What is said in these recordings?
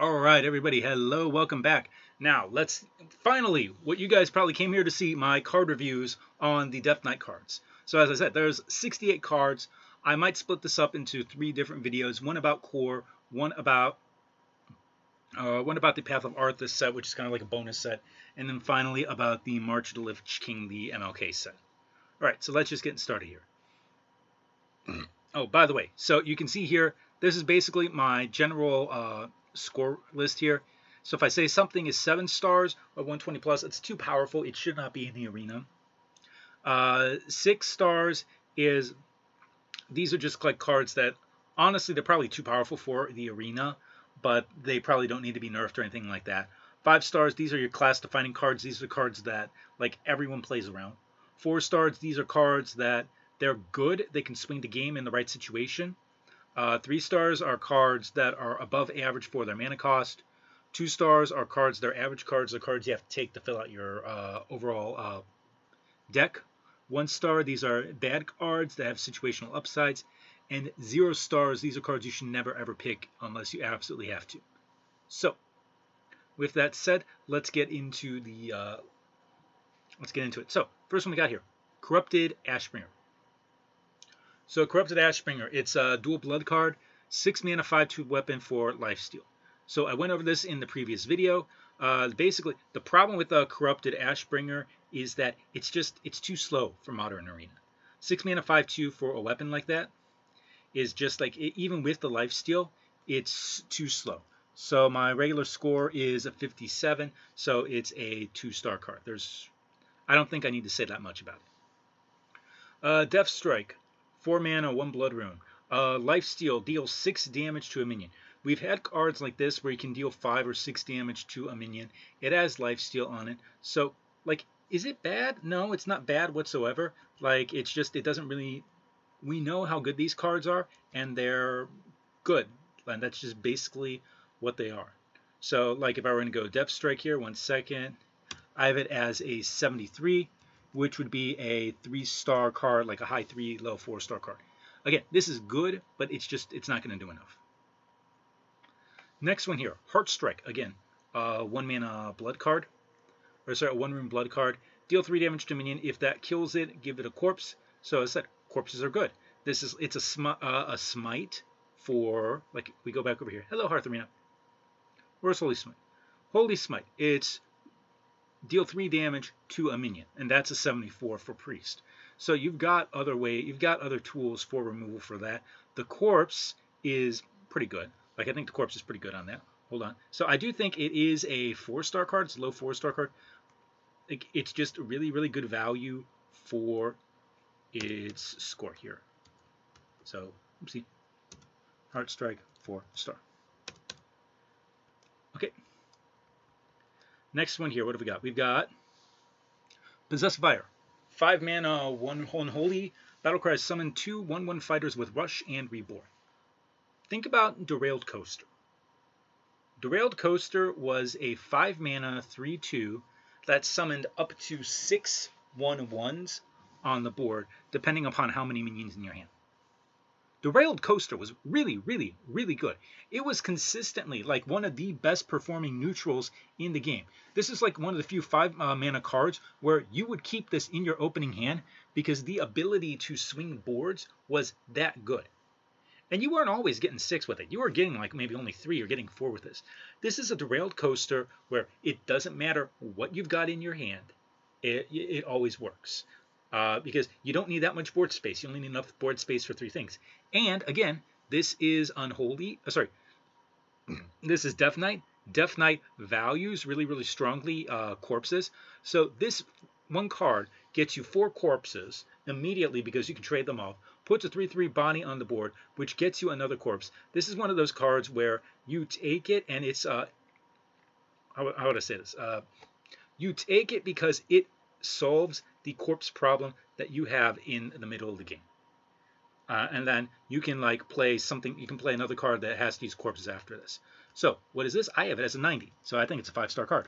All right, everybody, hello, welcome back. Now, let's finally, what you guys probably came here to see, my card reviews on the Death Knight cards. So as I said, there's 68 cards. I might split this up into 3 different videos, one about core, one about the Path of Arthas set, which is kind of like a bonus set, and then finally about the March of the Lich King, the MLK set. All right, so let's just get started here. Oh, by the way, so you can see here, this is basically my general score list here. So if I say something is 7 stars or 120 plus, it's too powerful. It should not be in the arena. 6 stars is, these are just like cards that, honestly, they're probably too powerful for the arena, but they probably don't need to be nerfed or anything like that. 5 stars, these are your class defining cards. These are cards that like everyone plays around. 4 stars, these are cards that they're good. They can swing the game in the right situation. 3 stars are cards that are above average for their mana cost. 2 stars are cards that are average cards, the cards you have to take to fill out your overall deck. 1 star, these are bad cards that have situational upsides. And 0 stars, these are cards you should never ever pick unless you absolutely have to. So, with that said, let's get into it. So, first one we got here, Corrupted Ashbringer. So Corrupted Ashbringer, it's a dual blood card, 6 mana, 5/2 weapon for lifesteal. So I went over this in the previous video. Basically, the problem with Corrupted Ashbringer is that it's too slow for Modern Arena. 6 mana, 5/2 for a weapon like that is just like, even with the lifesteal, it's too slow. So my regular score is a 57, so it's a 2-star card. I don't think I need to say that much about it. Death Strike. 4 mana, 1 blood rune. Lifesteal, deals 6 damage to a minion. We've had cards like this where you can deal 5 or 6 damage to a minion. It has lifesteal on it. So, like, is it bad? No, it's not bad whatsoever. Like, it's just, it doesn't really, we know how good these cards are, and they're good. And that's just basically what they are. So, like, if I were going to go Death Strike here, 1 second, I have it as a 73. Which would be a 3-star card, like a high 3, low 4-star card. Again, this is good, but it's not going to do enough. Next one here, Heartstrike. Again, 1 mana blood card, or sorry, a 1 rune blood card. Deal 3 damage to minion. If that kills it, give it a corpse. So as I said, corpses are good. It's a smite for, like, we go back over here. Hello, Hearth Arena. Where's Holy Smite? Holy Smite. It's deal 3 damage to a minion, and that's a 74 for priest. So you've got other tools for removal for that. The corpse is pretty good. Like, I think the corpse is pretty good on that. Hold on. So I do think it is a 4-star card. It's a low 4-star card. It's just really, really good value for its score here. So, oopsie. Heartstrike, 4-star. Okay. Next one here, what have we got? We've got Possessed Fire. 5 mana, 1 unholy. Battlecry, summon 2 1/1 fighters with Rush and Reborn. Think about Derailed Coaster. Derailed Coaster was a 5 mana, 3/2 that summoned up to 6 1/1s on the board, depending upon how many minions in your hand. Derailed Coaster was really, really, really good. It was consistently like one of the best performing neutrals in the game. This is like one of the few 5 mana cards where you would keep this in your opening hand because the ability to swing boards was that good. And you weren't always getting 6 with it. You were getting like maybe only 3 or getting 4 with this. This is a Derailed Coaster where it doesn't matter what you've got in your hand. It always works. Because you don't need that much board space. You only need enough board space for 3 things. And again, this is unholy. This is Death Knight. Death Knight values really, really strongly corpses. So this one card gets you 4 corpses immediately because you can trade them off. Puts a 3/3 Bonnie on the board, which gets you another corpse. This is one of those cards where you take it and it's how would I say this? You take it because it solves the corpse problem that you have in the middle of the game. And then you can like play something, you can play another card that has these corpses after this. So what is this? I have it as a 90. So I think it's a 5-star card.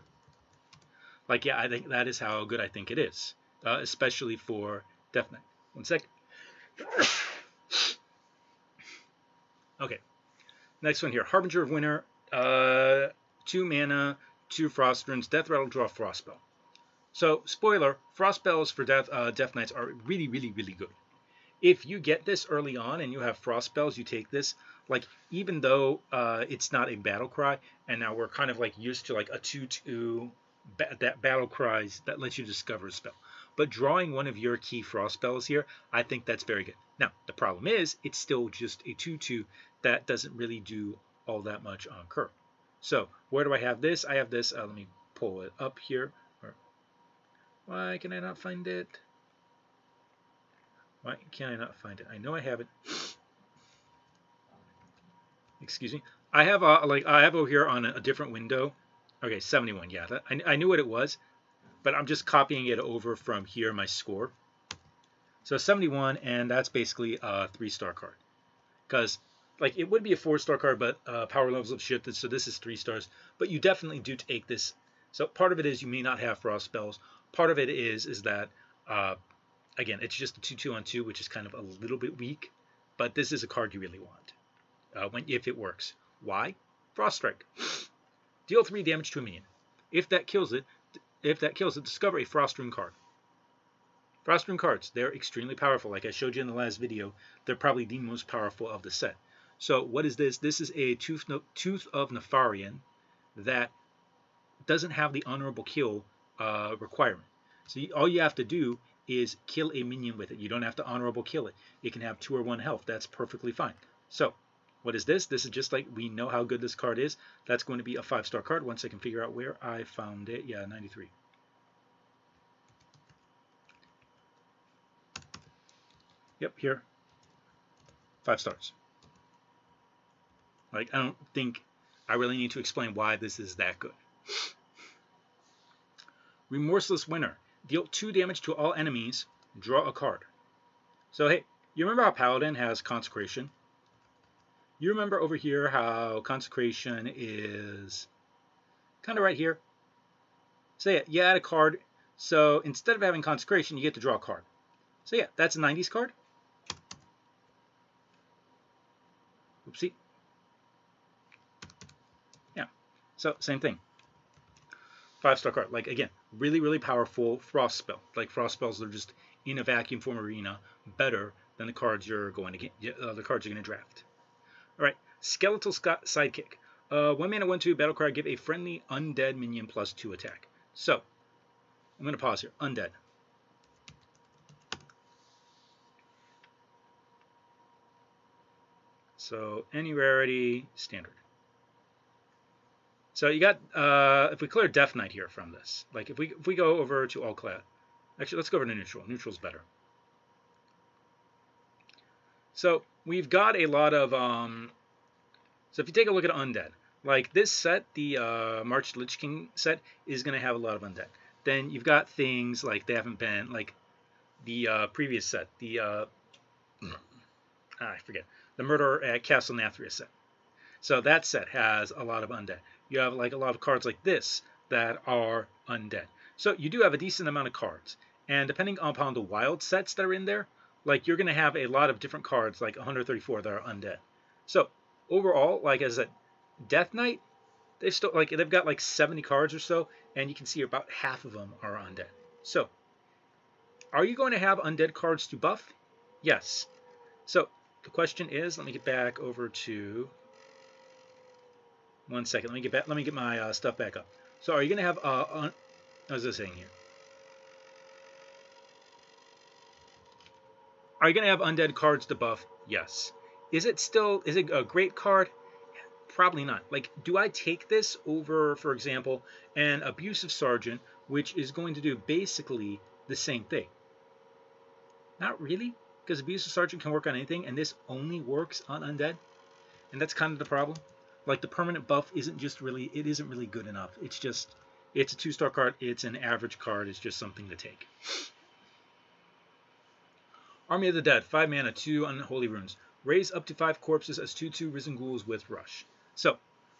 Like, yeah, I think that is how good I think it is. Especially for Death Knight. 1 sec. Okay. Next one here. Harbinger of Winter. 2 mana, 2 Frost Runes, Death Rattle, draw Frost Spell. So, spoiler, Frost Spells for Death Knights are really, really, really good. If you get this early on and you have Frost Spells, you take this, like, even though it's not a Battle Cry, and now we're kind of like used to like a 2/2 that Battle Cries that lets you discover a spell. But drawing one of your key Frost Spells here, I think that's very good. Now, the problem is, it's still just a 2/2 that doesn't really do all that much on curve. So, where do I have this? I have this, let me pull it up here. Why can I not find it? Why can I not find it? I know I have it. Excuse me. I have I have over here on a different window. Okay, 71. Yeah, I knew what it was, but I'm just copying it over from here, my score. So 71, and that's basically a 3-star card. Because like it would be a 4-star card, but power levels have shifted, so this is 3 stars. But you definitely do take this. So part of it is you may not have Frost Spells. Part of it is that again, it's just a 2/2/2, which is kind of a little bit weak. But this is a card you really want if it works. Why? Frost Strike. Deal 3 damage to a minion. If that kills it, discover a Frost Rune card. Frost Rune cards, they're extremely powerful. Like I showed you in the last video, they're probably the most powerful of the set. So what is this? This is a Tooth of Nefarian that doesn't have the honorable kill requirement. So all you have to do is kill a minion with it. You don't have to honorable kill it. It can have 2 or 1 health. That's perfectly fine. So what is this? This is just like we know how good this card is. That's going to be a 5-star card once I can figure out where I found it. Yeah, 93. Yep, here. 5 stars. Like, I don't think I really need to explain why this is that good. Remorseless Winner. Deal 2 damage to all enemies. Draw a card. So, hey, you remember how Paladin has Consecration? You remember over here how Consecration is kind of right here? So, yeah, you add a card. So, instead of having Consecration, you get to draw a card. So, yeah, that's a 90s card. Oopsie. Yeah, so same thing. 5-star card. Like, again, really, really powerful Frost Spell. Like, Frost Spells are just in a vacuum form arena better than the cards you're going to get, the cards you're going to draft. All right, Skeletal Sidekick. 1 mana, 1/2 battle cry. Give a friendly undead minion +2 attack. So, I'm going to pause here. Undead. So, any rarity, standard. So you got, if we clear Death Knight here from this, like if we go over to all class, actually let's go over to neutral. Neutral's better. So we've got a lot of, so if you take a look at Undead, like this set, the March Lich King set is going to have a lot of Undead. Then you've got things like they haven't been, like the previous set, the, I forget, the Murder at Castle Nathria set. So that set has a lot of Undead. You have like a lot of cards like this that are undead. So you do have a decent amount of cards. And depending upon the wild sets that are in there, like you're going to have a lot of different cards, like 134 that are undead. So overall, like as a Death Knight, they've got like 70 cards or so, and you can see about half of them are undead. So are you going to have undead cards to buff? Yes. So the question is, let me get back over to 1 second. Let me get my stuff back up. So, are you going to have what was I saying here? Are you going to have undead cards to buff? Yes. Is it a great card? Probably not. Like, do I take this over, for example, an Abusive Sergeant, which is going to do basically the same thing? Not really, because Abusive Sergeant can work on anything, and this only works on undead, and that's kind of the problem. Like the permanent buff isn't really good enough. It's a 2-star card. It's an average card. It's just something to take. Army of the Dead, 5 mana, 2 Unholy Runes. Raise up to 5 corpses as 2/2 Risen Ghouls with Rush. So,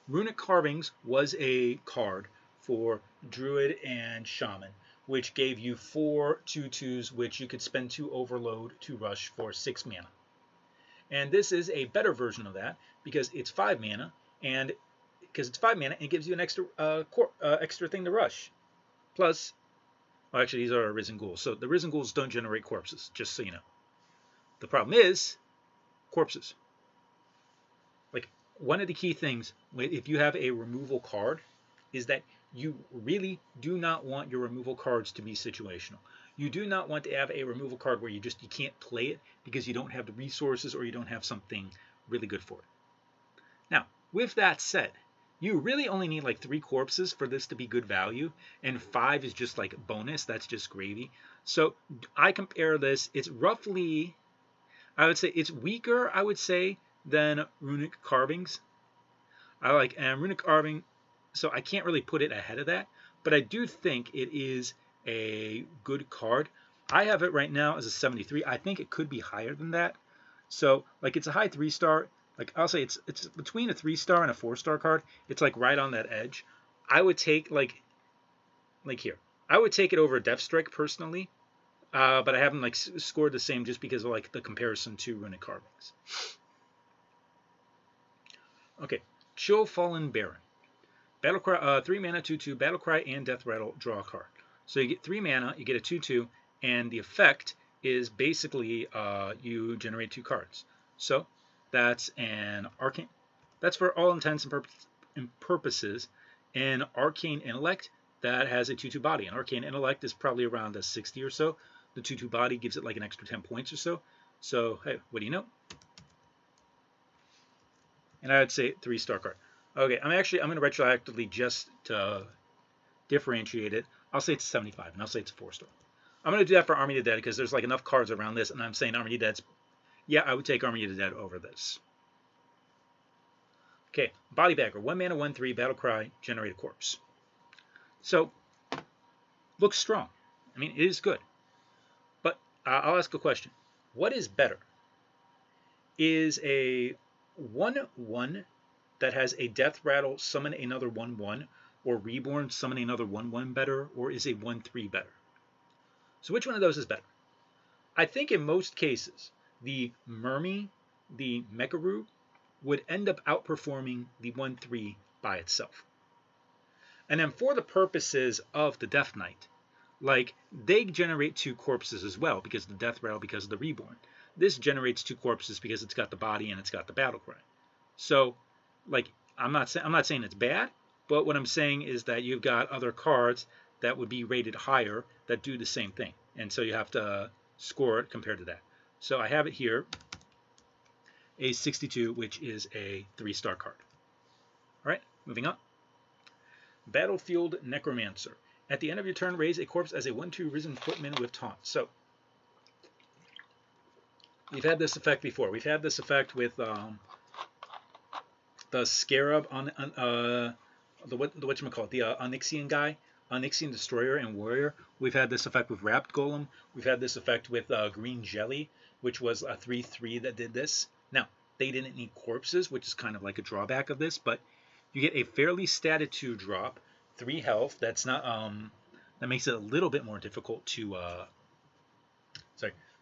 Runic Carvings was a card for Druid and Shaman, which gave you 4 2/2s, which you could spend 2 Overload to Rush for 6 mana. And this is a better version of that because it's 5 mana, and because it's 5 mana and it gives you an extra thing to rush. Plus, well, actually, these are Arisen Ghouls. So the Arisen Ghouls don't generate corpses, just so you know. The problem is corpses. Like, one of the key things, if you have a removal card, is that you really do not want your removal cards to be situational. You do not want to have a removal card where you can't play it because you don't have the resources or you don't have something really good for it. Now, with that said, you really only need like 3 corpses for this to be good value, and 5 is just like bonus. That's just gravy. So I compare this. It's roughly, I would say it's weaker, I would say, than Runic Carvings. And Runic Carving, so I can't really put it ahead of that, but I do think it is a good card. I have it right now as a 73. I think it could be higher than that. So like it's a high 3-star. Like I'll say it's between a 3-star and a 4-star card. It's like right on that edge. I would take like here. I would take it over Deathstrike personally, but I haven't like scored the same just because of like the comparison to Runic Carvings. Okay, Chill Fallen Baron. Battlecry, 3 mana, 2/2, Battlecry and Death Rattle, draw a card. So you get 3 mana, you get a 2/2, and the effect is basically you generate 2 cards. So that's an arcane. That's for all intents and purposes an Arcane Intellect that has a 2/2 body. An Arcane Intellect is probably around a 60 or so. The 2/2 body gives it like an extra 10 points or so. So hey, what do you know? And I would say 3-star card. Okay, I'm going to retroactively just to differentiate it. I'll say it's 75, and I'll say it's a 4-star. I'm going to do that for Army of the Dead because there's like enough cards around this, and I'm saying Army of the Dead's, yeah, I would take Army of the Dead over this. Okay, Bodybagger, 1 mana, 1/3, Battlecry, generate a corpse. So, looks strong. I mean, it is good. But I'll ask a question. What is better? Is a 1/1 that has a Death Rattle summon another 1/1, or Reborn summon another 1/1 better, or is a 1/3 better? So which one of those is better? I think in most cases, the Murmy, the Mekaru, would end up outperforming the 1/3 by itself. And then for the purposes of the Death Knight, like they generate 2 corpses as well because of the Death Rattle, because of the Reborn. This generates 2 corpses because it's got the body and it's got the Battlecry. So, like, I'm not saying it's bad, but what I'm saying is that you've got other cards that would be rated higher that do the same thing, and so you have to score it compared to that. So I have it here, a 62, which is a 3-star card. All right, moving on. Battlefield Necromancer. At the end of your turn, raise a corpse as a 1/2 Risen Footman with Taunt. So we've had this effect before. We've had this effect with the Scarab on the whatchamacallit, the Onyxian guy, Onyxian Destroyer and Warrior. We've had this effect with Wrapped Golem. We've had this effect with Green Jelly, which was a 3/3 that did this. Now, they didn't need corpses, which is kind of like a drawback of this, but you get a fairly statted 2-drop, 3 health. That's not that makes it a little bit more difficult to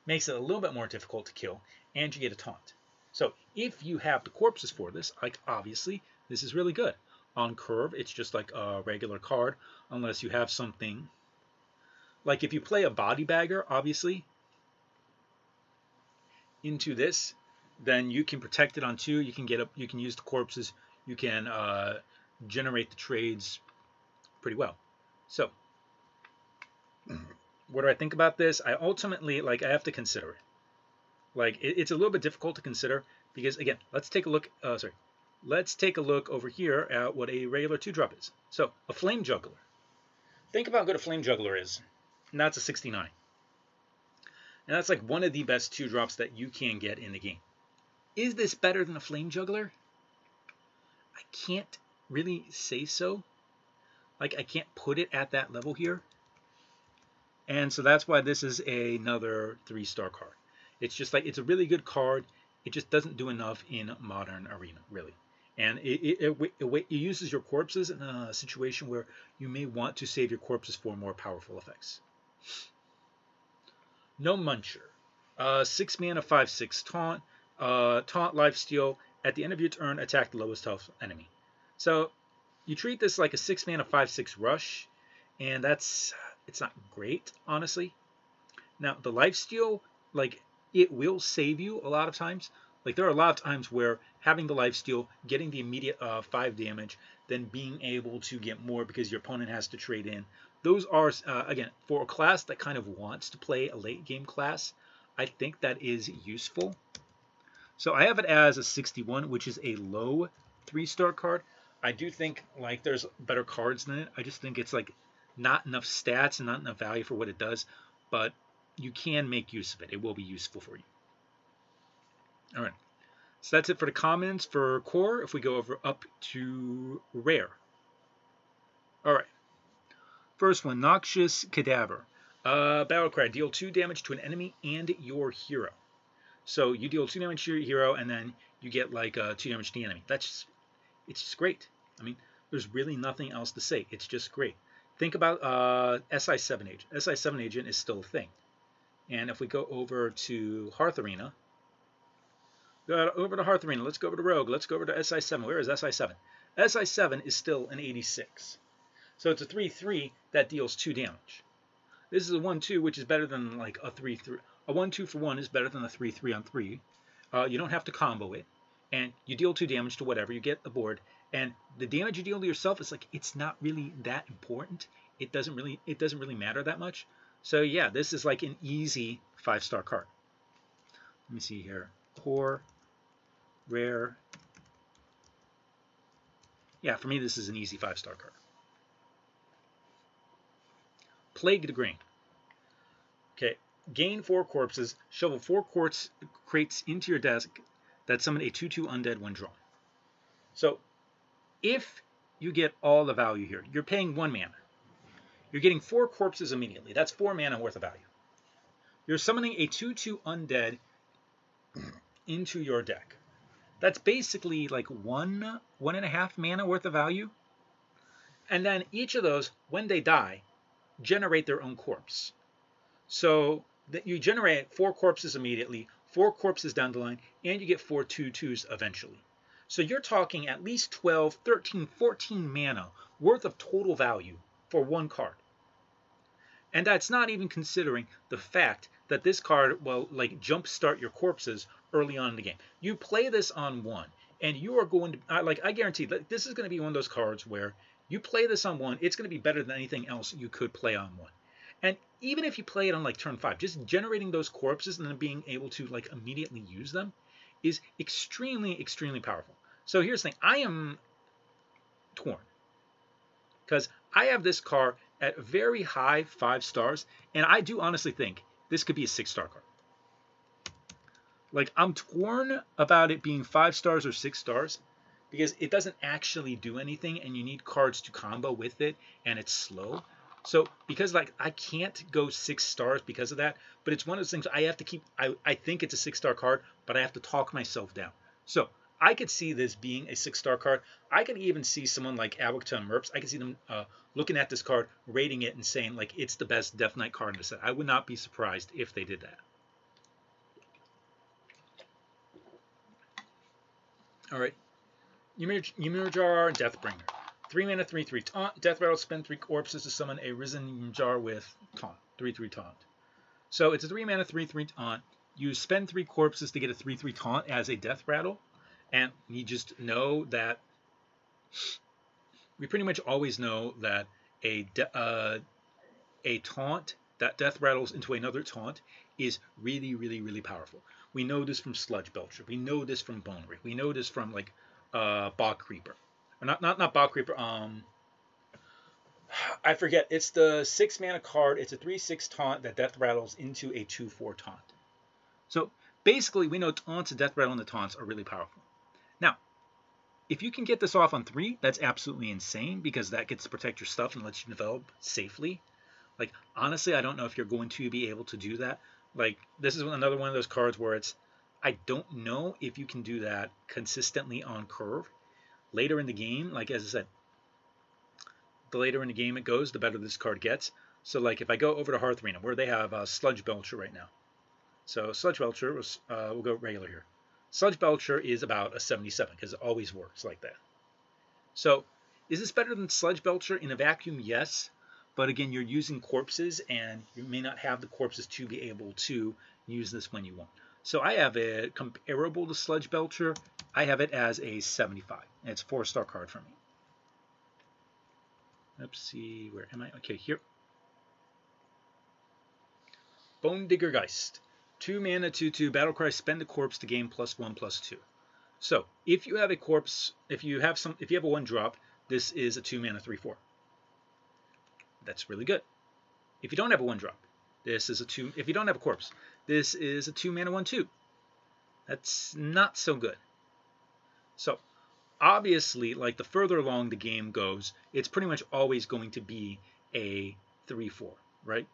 makes it a little bit more difficult to kill, and you get a taunt. So if you have the corpses for this, like obviously this is really good. On curve, it's just like a regular card, unless you have something like if you play a Bodybagger, obviously into this, then you can protect it on 2. You can use the corpses. You can generate the trades pretty well. So what do I think about this? I ultimately I have to consider it. Like it's a little bit difficult to consider because again, let's take a look. Let's take a look over here at what a regular 2-drop is. So a Flame Juggler. Think about how good a Flame Juggler is. And that's a 69. And that's like one of the best 2-drops that you can get in the game. Is this better than a Flame Juggler? I can't really say so. Like I can't put it at that level here. And so that's why this is another 3-star card. It's just like, it's a really good card. It just doesn't do enough in Modern Arena, really. And it uses your corpses in a situation where you may want to save your corpses for more powerful effects. No Muncher. 6 mana, 5/6 taunt. Taunt, lifesteal. At the end of your turn, attack the lowest health enemy. So You treat this like a 6 mana 5/6 rush, and it's not great, honestly. Now the lifesteal, like it will save you a lot of times. Like there are a lot of times where having the lifesteal, getting the immediate 5 damage, then being able to get more because your opponent has to trade in. Those are again for a class that kind of wants to play a late game class. I think that is useful. So I have it as a 61, which is a low 3-star card. I do think like there's better cards than it. I just think it's like not enough stats and not enough value for what it does, but you can make use of it. It will be useful for you. All right. So that's it for the commons for core. If we go over up to rare. All right. First one, Noxious Cadaver. Battle cry. Deal 2 damage to an enemy and your hero. So you deal 2 damage to your hero, and then you get like 2 damage to the enemy. It's just great. I mean, there's really nothing else to say. It's just great. Think about SI7 agent. SI7 agent is still a thing. And if we go over to Hearth Arena, let's go over to Rogue, let's go over to SI7. Where is SI7? SI7 is still an 86. So it's a 3/3 that deals 2 damage. This is a 1/2, which is better than like a 3/3. A 1/2 for 1 is better than a 3/3 on 3. You don't have to combo it, and you deal 2 damage to whatever you get aboard. And the damage you deal to yourself is like it's not really that important. It doesn't really matter that much. So yeah, this is like an easy 5-star card. Let me see here. Core, rare. Yeah, for me this is an easy 5-star card. Plagued Grain. Okay, gain 4 corpses, shovel 4 crates into your desk that summon a 2/2 undead when drawn. So if you get all the value here, you're paying 1 mana. You're getting 4 corpses immediately. That's 4 mana worth of value. You're summoning a 2/2 undead into your deck. That's basically like 1.5 mana worth of value. And then each of those, when they die, generate their own corpse. So that you generate 4 corpses immediately, 4 corpses down the line, and you get 4 2/2s eventually. So you're talking at least 12, 13, 14 mana worth of total value for 1 card. And that's not even considering the fact that this card will like jumpstart your corpses early on in the game. You play this on 1, and you are going to I guarantee that this is going to be one of those cards where you play this on 1, it's going to be better than anything else you could play on 1. And even if you play it on like turn 5, just generating those corpses and then being able to like immediately use them is extremely, extremely powerful. So here's the thing, I am torn because I have this card at very high 5 stars, and I do honestly think this could be a 6-star card. Like I'm torn about it being 5 stars or 6 stars because it doesn't actually do anything, and you need cards to combo with it, and it's slow. So because like I can't go 6 stars because of that, but it's one of those things I have to keep. I think it's a 6-star card, but I have to talk myself down. So I could see this being a 6-star card. I could even see someone like Abokta and Merps. I could see them looking at this card, rating it, and saying like it's the best Death Knight card in the set. I would not be surprised if they did that. All right, Ymir Jar and Deathbringer. 3 mana, 3/3 taunt. Death Rattle, spend 3 corpses to summon a Risen Jar with taunt. 3/3 taunt. So it's a 3 mana, 3/3 taunt. You spend 3 corpses to get a 3/3 taunt as a Death Rattle, and you just know that we pretty much always know that a taunt that Death Rattles into another taunt is really, really, really powerful. We know this from Sludge Belcher. We know this from Bone Rig. We know this from like Bog Creeper. Or not Bog Creeper. I forget. It's the 6 mana card. It's a 3/6 taunt that Death Rattles into a 2/4 taunt. So basically, we know taunts and Death Rattle and the taunts are really powerful. Now, if you can get this off on 3, that's absolutely insane because that gets to protect your stuff and lets you develop safely. Like, honestly, I don't know if you're going to be able to do that. Like, this is another one of those cards where it's, I don't know if you can do that consistently on curve. Later in the game, like as I said, the later in the game it goes, the better this card gets. So, like, if I go over to Hearth Arena, where they have Sludge Belcher right now. So, Sludge Belcher, we'll go regular here. Sludge Belcher is about a 77 because it always works like that. So, Is this better than Sludge Belcher? In a vacuum, yes. But again, you're using corpses, and you may not have the corpses to be able to use this when you want. So I have it comparable to Sludge Belcher. I have it as a 75. It's a 4-star card for me. Let's see, where am I? Okay, here. Bone Digger Geist. 2 mana, 2/2, Battlecry, spend a corpse to gain +1/+2. So if you have a corpse, if you have a 1-drop, this is a 2 mana 3/4. That's really good. If you don't have a 1-drop, this is a 2. If you don't have a corpse, this is a 2 mana 1/2. That's not so good. So obviously, like the further along the game goes, it's pretty much always going to be a 3/4, right?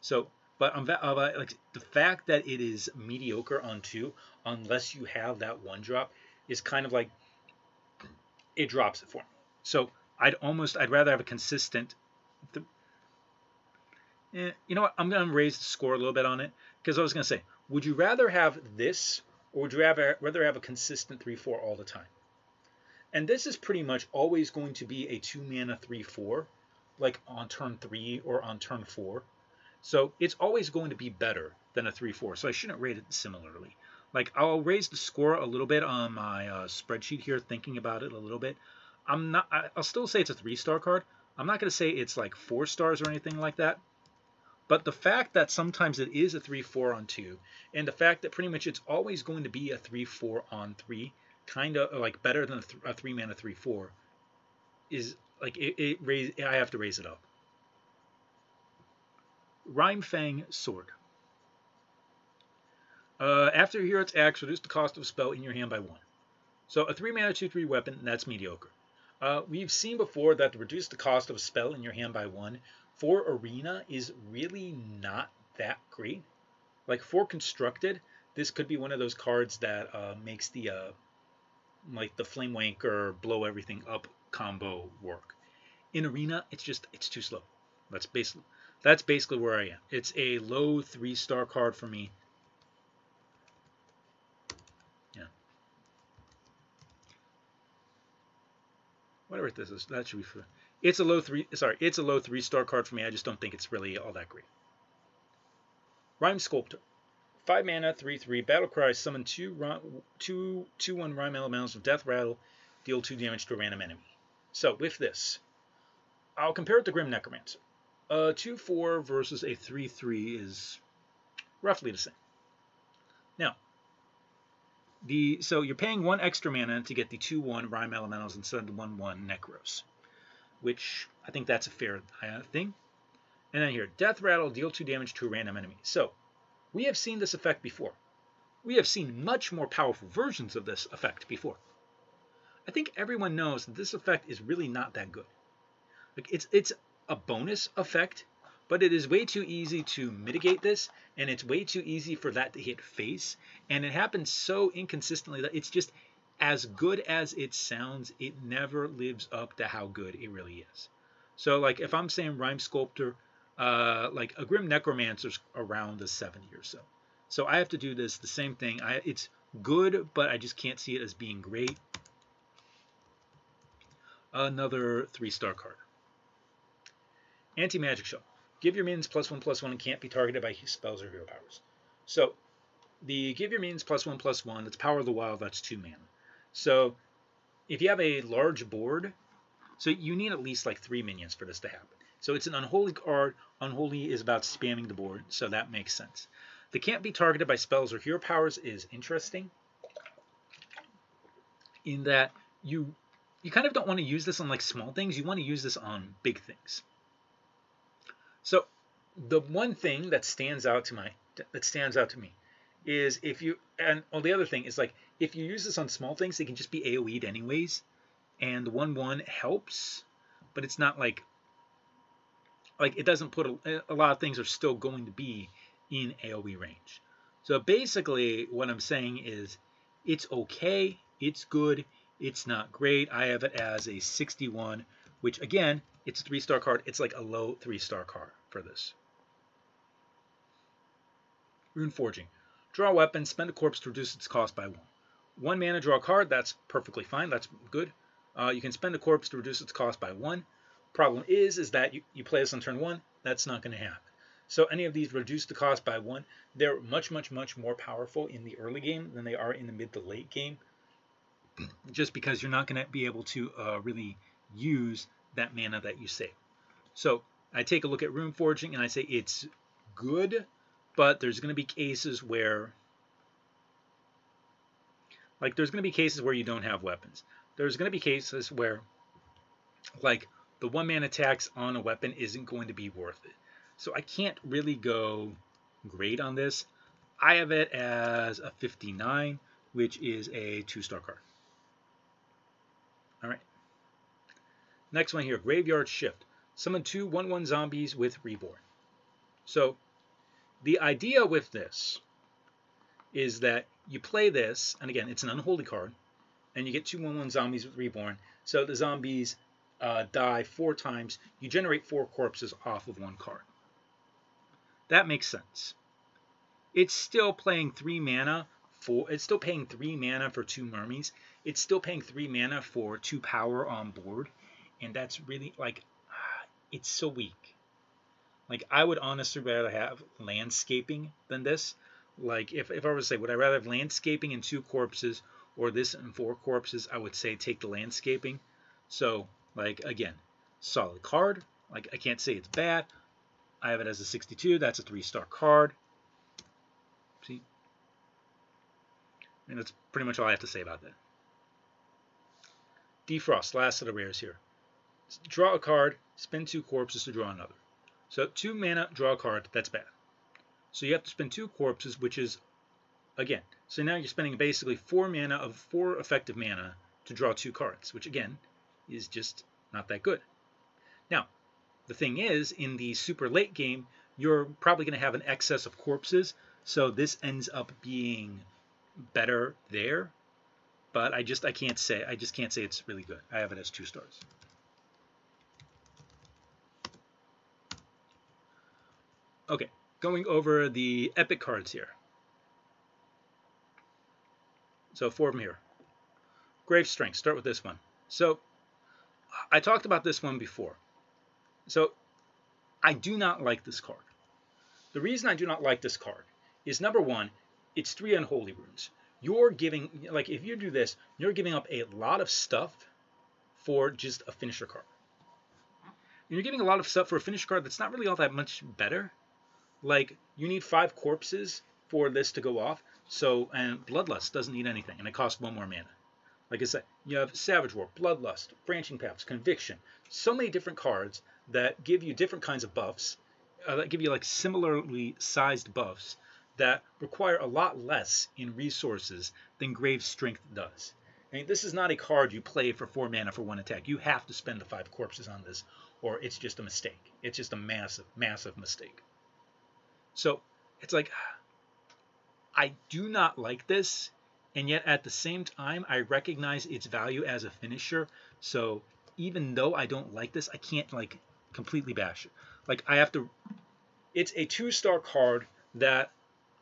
So, but like the fact that it is mediocre on 2, unless you have that 1-drop, is kind of like it drops it for me. So I'd rather have a consistent. You know what? I'm gonna raise the score a little bit on it, because I was gonna say, would you rather have this, or would you rather have a consistent 3/4 all the time? And this is pretty much always going to be a 2 mana 3/4, like on turn 3 or on turn 4. So it's always going to be better than a 3/4. So I shouldn't rate it similarly. Like, I'll raise the score a little bit on my spreadsheet here, thinking about it a little bit. I'll still say it's a 3-star card. I'm not going to say it's like 4 stars or anything like that. But the fact that sometimes it is a 3/4 on 2, and the fact that pretty much it's always going to be a 3/4 on 3, kind of like better than a 3 mana 3/4, is like I have to raise it up. Rimefang Sword. After your hero's axe, reduce the cost of a spell in your hand by 1. So a 3 mana 2/3 weapon, that's mediocre. We've seen before that to reduce the cost of a spell in your hand by 1 for Arena is really not that great. Like for Constructed, this could be one of those cards that makes the like the Flame Wanker blow everything up combo work. In Arena, it's too slow. That's basically where I am. It's a low 3-star card for me. Yeah. Whatever this is, that should be for. It's a low 3-star card for me. I just don't think it's really all that great. Rime Sculptor. 5 mana, 3/3, Battlecry, summon 2/1 Rime Elementals with Death Rattle, deal 2 damage to a random enemy. So with this, I'll compare it to Grim Necromancer. 2/4 versus a 3/3 is roughly the same. Now, so you're paying 1 extra mana to get the 2/1 Rime Elementals instead of the 1/1 Necros, which I think that's a fair thing. And then here, Death Rattle, deal 2 damage to a random enemy. So we have seen this effect before. We have seen much more powerful versions of this effect before. I think everyone knows that this effect is really not that good. Like it's a bonus effect, but it is way too easy to mitigate this, and it's way too easy for that to hit face, and it happens so inconsistently that it's just as good as it sounds, it never lives up to how good it really is. So like if I'm saying Rime Sculptor, like a Grim Necromancer's around a 70 or so. So I have to do this the same thing. It's good, but I just can't see it as being great. Another 3-star card. Anti-Magic Shell. Give your minions +1/+1 and can't be targeted by spells or hero powers. So the give your minions +1/+1, that's Power of the Wild, that's 2 mana. So if you have a large board, so you need at least like 3 minions for this to happen. So it's an Unholy card. Unholy is about spamming the board, so that makes sense. The can't be targeted by spells or hero powers is interesting in that you kind of don't want to use this on like small things. You want to use this on big things. So the one thing that stands out to me is the other thing is like if you use this on small things, they can just be AoE'd anyways, and the 1/1 helps, but it's not like it doesn't put a lot of things are still going to be in AoE range. So basically what I'm saying is it's okay, it's good, it's not great. I have it as a 61, which again, it's a 3-star card. It's like a low 3-star card for this. Rune Forging. Draw a weapon, spend a corpse to reduce its cost by 1. 1 mana, draw a card, that's perfectly fine, that's good. You can spend a corpse to reduce its cost by 1. Problem is that you play this on turn 1. That's not going to happen. So any of these reduce the cost by 1. They're much, much, much more powerful in the early game than they are in the mid to late game, just because you're not going to be able to really use that mana that you save. So I take a look at Rune Forging and I say it's good, but there's going to be cases where, there's going to be cases where you don't have weapons. There's going to be cases where, the 1-man attacks on a weapon isn't going to be worth it. So I can't really go great on this. I have it as a 59, which is a 2-star card. All right. Next one here, Graveyard Shift. Summon 2 1/1 zombies with Reborn. So the idea with this is that you play this, and again, it's an unholy card, and you get 2 1/1 zombies with Reborn. So the zombies die 4 times. You generate 4 corpses off of 1 card. That makes sense. It's still playing 3 mana for. It's still paying 3 mana for 2 Murmies. It's still paying 3 mana for 2 power on board, and that's really it's so weak. I would honestly rather have landscaping than this. If I were to say, would I rather have landscaping and 2 corpses or this and 4 corpses, I would say take the landscaping. So, again, solid card. I can't say it's bad. I have it as a 62. That's a 3-star card. See? And that's pretty much all I have to say about that. Defrost, last of the rares here. Draw a card, spend 2 corpses to draw another. So 2 mana, draw a card, that's bad. So you have to spend 2 corpses, which is, again, so now you're spending basically 4 mana of 4 effective mana to draw 2 cards, which again is just not that good. Now, the thing is, in the super late game, you're probably going to have an excess of corpses, so this ends up being better there. But I just can't say it's really good. I have it as 2 stars. Okay, going over the epic cards here. So 4 of them here. Grave Strength, start with this one. So I talked about this one before. So I do not like this card. The reason I do not like this card is, number one, it's 3 unholy runes. You're giving, if you do this, you're giving up a lot of stuff for just a finisher card. And you're giving a lot of stuff for a finisher card that's not really all that much better. You need 5 corpses for this to go off. So, and Bloodlust doesn't need anything, and it costs 1 more mana. Like I said, you have Savage Roar, Bloodlust, Branching Paths, Conviction. So many different cards that give you different kinds of buffs, that give you similarly sized buffs that require a lot less in resources than Grave Strength does. I mean, this is not a card you play for 4 mana for 1 attack. You have to spend the 5 corpses on this, or it's just a mistake. It's just a massive, massive mistake. So it's I do not like this, and yet at the same time, I recognize its value as a finisher. So even though I don't like this, I can't completely bash it. I have to. It's a 2-star card that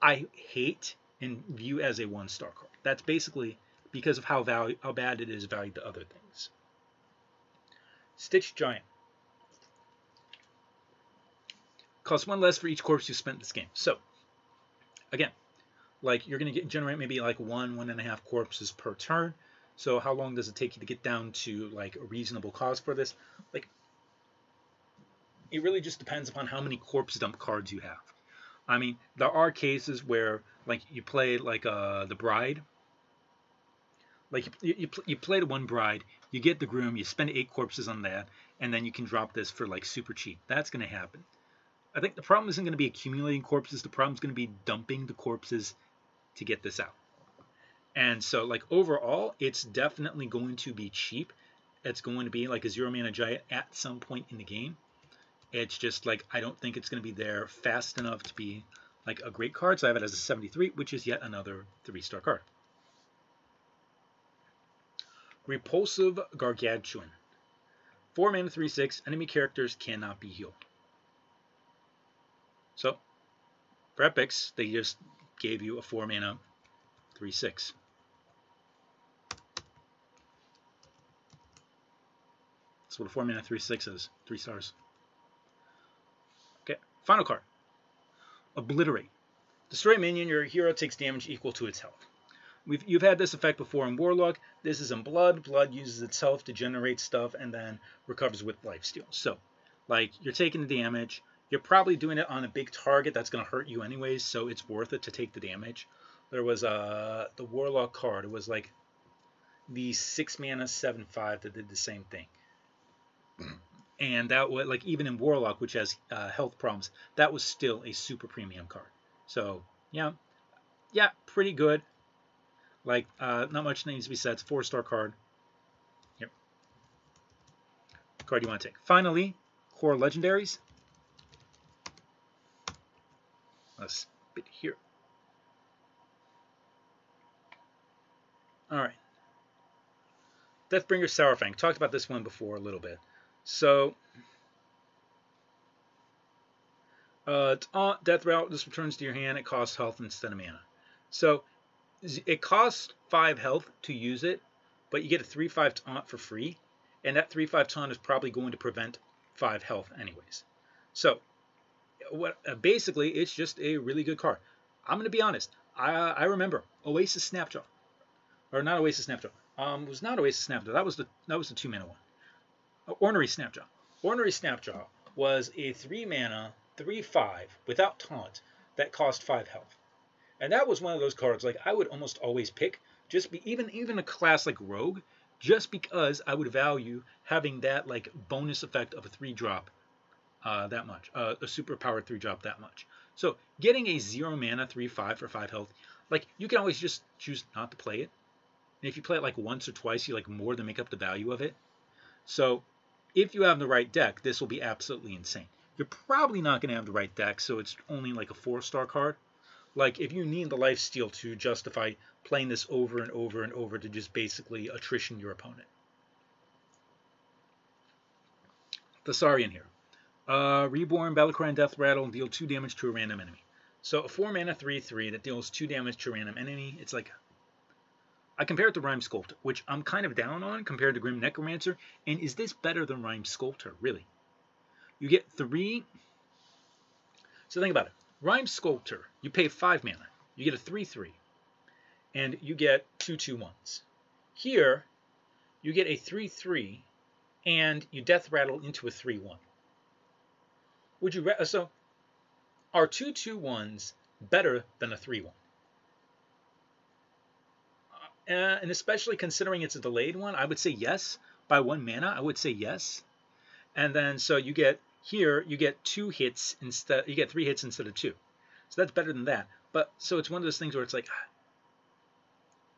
I hate and view as a 1-star card. That's basically because of how bad it is valued to other things. Stitch Giant. Costs 1 less for each corpse you spent this game. So, again, you're going to generate maybe 1.5 corpses per turn. So how long does it take you to get down to a reasonable cost for this? It really just depends upon how many corpse dump cards you have. I mean, there are cases where you play the Bride. You play the 1 Bride, you get the Groom, you spend 8 corpses on that, and then you can drop this for super cheap. That's going to happen. I think the problem isn't going to be accumulating corpses. The problem is going to be dumping the corpses to get this out. And so overall, it's definitely going to be cheap. It's going to be a 0 mana giant at some point in the game. It's just I don't think it's going to be there fast enough to be a great card. So I have it as a 73, which is yet another 3-star card. Repulsive Gargantuan. 4 mana 3/6. Enemy characters cannot be healed. So for epics, they just gave you a 4 mana 3/6. That's what a 4 mana 3/6 is. 3 stars. Okay, final card. Obliterate. Destroy a minion, your hero takes damage equal to its health. You've had this effect before in Warlock. This is in Blood. Blood uses its health to generate stuff and then recovers with lifesteal. So, like, you're taking the damage. You're probably doing it on a big target that's going to hurt you anyways, so it's worth it to take the damage. There was the Warlock card. It was like the 6 mana 7/5 that did the same thing. And that was, like, even in Warlock, which has health problems, that was still a super premium card. So, yeah, pretty good. Like, not much needs to be said. It's a 4-star card. Yep. Card you want to take. Finally, core legendaries. Let's spit here. All right. Deathbringer Sourfang. Talked about this one before a little bit. So, taunt, death route. This returns to your hand. It costs health instead of mana. So, it costs 5 health to use it, but you get a 3/5 taunt for free, and that 3/5 taunt is probably going to prevent 5 health anyways. So, basically, it's just a really good card. I'm going to be honest. I remember Oasis Snapjaw, or not Oasis Snapjaw. It was not Oasis Snapjaw. That was the 2 mana one. Ornery Snapjaw. Ornery Snapjaw was a 3 mana 3/5 without taunt that cost 5 health. And that was one of those cards like I would almost always pick, even a class like Rogue, just because I would value having that like bonus effect of a 3-drop that much, a super powered 3-drop that much. So getting a 0 mana 3/5 for 5 health, like you can always just choose not to play it. And if you play it like once or twice, you like more than make up the value of it. So if you have the right deck, this will be absolutely insane. You're probably not going to have the right deck, so it's only like a 4-star card. Like, if you need the lifesteal to justify playing this over and over and over to just basically attrition your opponent. Thessarian here. Reborn, Battlecry, and Death Rattle deal 2 damage to a random enemy. So a 4 mana 3/3 that deals 2 damage to a random enemy. It's like, I compare it to Rime Sculptor, which I'm kind of down on compared to Grim Necromancer. And is this better than Rime Sculptor, really? You get 3. So think about it. Rime Sculptor, you pay 5 mana. You get a 3/3. And you get 2/2/1s. Here, you get a 3/3, and you Death Rattle into a 3/1. Would you so are 2/2/1s better than a 3/1? And especially considering it's a delayed one, I would say yes. By 1 mana, I would say yes. And then so you get here, you get 2 hits instead. You get 3 hits instead of 2. So that's better than that. But so it's one of those things where it's like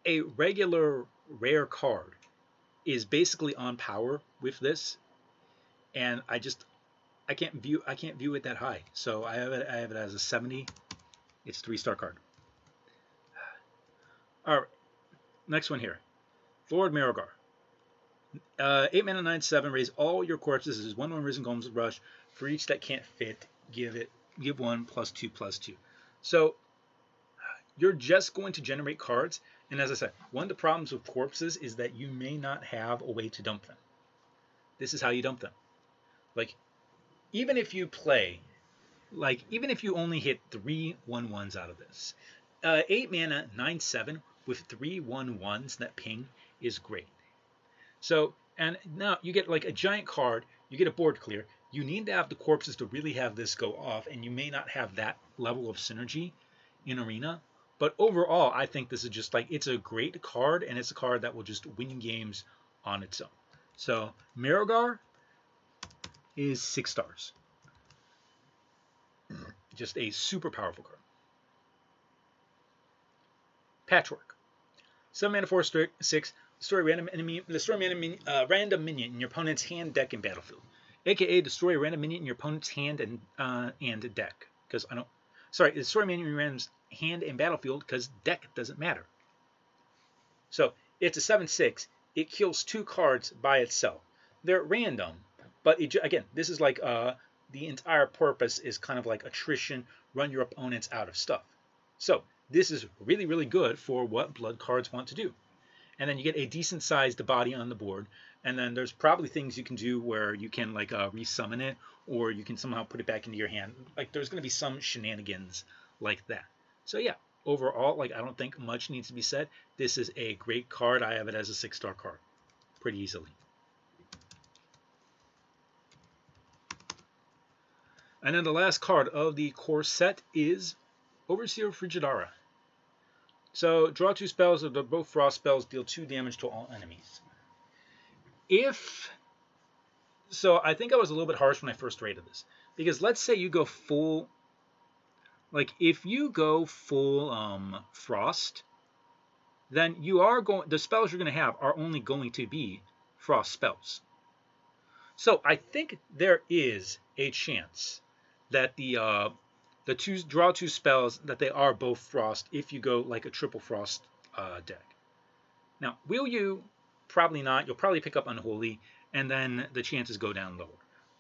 a regular rare card is basically on power with this, and I can't view it that high. So I have it as a 70. It's a 3-star card. All right, next one here, Lord Marogar. 8 mana 9/7. Raise all your corpses. This is 1/1 Risen Golem's Rush. For each that can't fit, give 1 +2/+2. So you're just going to generate cards. And as I said, one of the problems with corpses is that you may not have a way to dump them. This is how you dump them. Like, even if you only hit 3 1/1s out of this, 8 mana 9/7 with 3 1/1s that ping is great. So, and now you get like a giant card, you get a board clear. You need to have the corpses to really have this go off, and you may not have that level of synergy in Arena. But overall, I think this is just like, it's a great card, and it's a card that will just win games on its own. So, Marogar is 6 stars. Just a super powerful card. Patchwork. 7 mana 4/6. Destroy random minion in your opponent's hand, deck, and battlefield. AKA destroy a random minion in your opponent's hand and deck. Destroy a minion in your random's hand and battlefield because deck doesn't matter. So it's a 7/6. It kills 2 cards by itself. They're random, but again, this is like the entire purpose is kind of like attrition, run your opponents out of stuff. So this is really, really good for what blood cards want to do. And then you get a decent sized body on the board, And then there's probably things you can do where you can like resummon it, or you can somehow put it back into your hand. Like there's going to be some shenanigans like that. So yeah, overall, like I don't think much needs to be said. This is a great card. I have it as a 6-star card pretty easily. And then the last card of the core set is Overseer Frigidara. So draw 2 spells. They're both frost spells. Deal 2 damage to all enemies. So I think I was a little bit harsh when I first rated this, because let's say you go full, like if you go full frost, then the spells you're going to have are only going to be frost spells. So I think there is a chance that the draw 2 spells, that they are both frost if you go like a triple frost deck. Now, will you? Probably not. You'll probably pick up Unholy, and then the chances go down lower.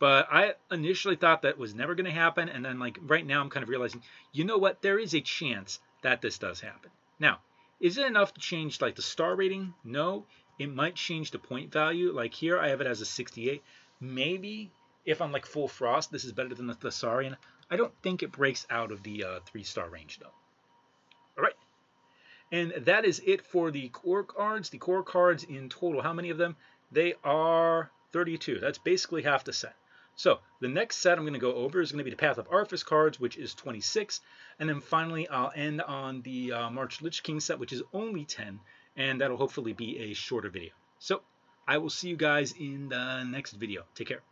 But I initially thought that was never going to happen, and then like right now I'm kind of realizing, you know what? There is a chance that this does happen. Now, is it enough to change like the star rating? No. It might change the point value. Like here I have it as a 68. Maybe if I'm like full frost, this is better than the Thessarian. I don't think it breaks out of the 3-star range though. All right. And that is it for the core cards. The core cards in total, how many of them? They are 32. That's basically half the set. So the next set I'm going to go over is going to be the Path of Arthas cards, which is 26. And then finally, I'll end on the March Lich King set, which is only 10. And that'll hopefully be a shorter video. So I will see you guys in the next video. Take care.